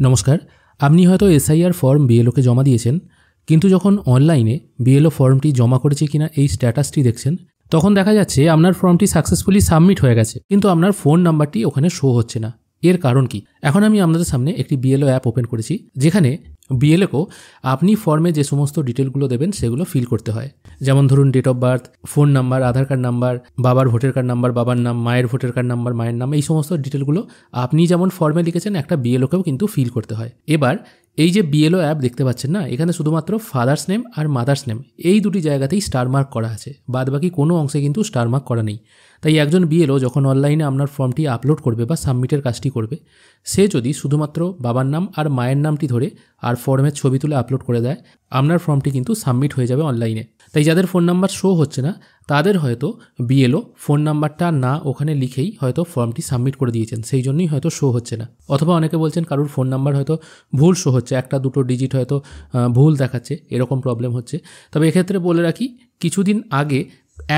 নমস্কার। আপনি হয়তো এসআইআর ফর্ম বিএলওকে জমা দিয়েছেন, কিন্তু যখন অনলাইনে বিএলও ফর্মটি জমা করেছে কিনা এই স্ট্যাটাসটি দেখছেন, তখন দেখা যাচ্ছে আপনার ফর্মটি সাকসেসফুলি সাবমিট হয়ে গেছে, কিন্তু আপনার ফোন নাম্বারটি ওখানে শো হচ্ছে না। এর কারণ কি? এখন আমি আপনাদের সামনে একটি বিএলও অ্যাপ ওপেন করেছি, যেখানে বিএলওকেও আপনি ফর্মে যে সমস্ত ডিটেলগুলো দেবেন সেগুলো ফিল করতে হয়। যেমন ধরুন date of birth, phone number, Aadhaar card number, বাবার ভোটার কার্ড নাম্বার বাবার নাম, মায়ের ভোটার কার্ড নাম্বার মায়ের নাম, এই সমস্ত ডিটেলগুলো আপনি যেমন ফর্মে লিখেছেন একটা বিএলওকেও কিন্তু ফিল করতে হয়। এবার এই যে বিএলও অ্যাপ দেখতে পাচ্ছেন না, এখানে শুধুমাত্র ফাদার্স নেম আর মাদার্স নেম এই দুটি জায়গাতেই স্টার মার্ক করা আছে, বাদবাকি কোনো অংশে কিন্তু স্টার মার্ক করা নেই। তাই একজন বিএলও যখন অনলাইনে আপনার ফর্মটি আপলোড করবে বা সাবমিটের কাজটি করবে, সে যদি শুধুমাত্র বাবার নাম আর মায়ের নামটি ধরে আর ফর্মের ছবি তুলে আপলোড করে দেয়, আপনার ফর্মটি কিন্তু সাবমিট হয়ে যাবে অনলাইনে। তাই যাদের ফোন নাম্বার শো হচ্ছে না, তাদের হয়তো বিএলও ফোন নাম্বারটা না ওখানে লিখেই হয়তো ফর্মটি সাবমিট করে দিয়েছেন, সেই জন্যই হয়তো শো হচ্ছে না। অথবা অনেকে বলছেন কারুর ফোন নাম্বার হয়তো ভুল শো হচ্ছে, একটা দুটো ডিজিট হয়তো ভুল দেখাচ্ছে, এরকম প্রবলেম হচ্ছে। তবে এক্ষেত্রে বলে রাখি, কিছুদিন আগে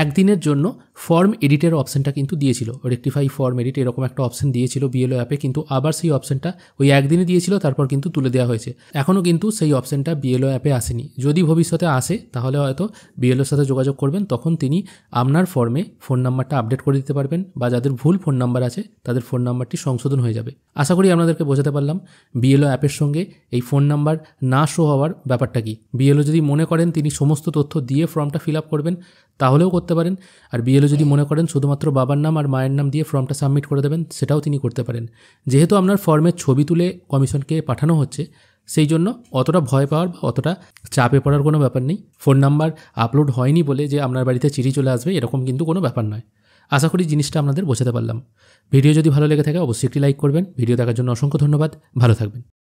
একদিনের জন্য ফর্ম এডিটের অপশানটা কিন্তু দিয়েছিল, রেকটিফাই ফর্ম এডিট এরকম একটা অপশান দিয়েছিল বিএলও অ্যাপে, কিন্তু আবার সেই অপশানটা ওই একদিনে দিয়েছিল, তারপর কিন্তু তুলে দেওয়া হয়েছে। এখনও কিন্তু সেই অপশানটা বিএলও অ্যাপে আসেনি। যদি ভবিষ্যতে আসে তাহলে হয়তো বিএলওর সাথে যোগাযোগ করবেন, তখন তিনি আপনার ফর্মে ফোন নাম্বারটা আপডেট করে দিতে পারবেন, বা যাদের ভুল ফোন নাম্বার আছে তাদের ফোন নাম্বারটি সংশোধন হয়ে যাবে। আশা করি আপনাদেরকে বোঝাতে পারলাম বিএলও অ্যাপের সঙ্গে এই ফোন নাম্বার না শো হওয়ার ব্যাপারটা কি। বিএলও যদি মনে করেন তিনি সমস্ত তথ্য দিয়ে ফর্মটা ফিল আপ করবেন, তাহলেও করতে পারেন। আর বিএলও যদি মনে করেন শুধুমাত্র বাবার নাম আর মায়ের নাম দিয়ে ফর্মটা সাবমিট করে দেবেন, সেটাও তিনি করতে পারেন। যেহেতু আপনার ফর্মের ছবি তুলে কমিশনকে পাঠানো হচ্ছে, সেই জন্য অতটা ভয় পাওয়ার বা অতটা চাপে পড়ার কোনো ব্যাপার নেই। ফোন নাম্বার আপলোড হয়নি বলে যে আপনার বাড়িতে চিঠি চলে আসবে, এরকম কিন্তু কোনো ব্যাপার নয়। আশা করি জিনিসটা আপনাদের বোঝাতে পারলাম। ভিডিও যদি ভালো লেগে থাকে অবশ্যই একটি লাইক করবেন। ভিডিও দেখার জন্য অসংখ্য ধন্যবাদ। ভালো থাকবেন।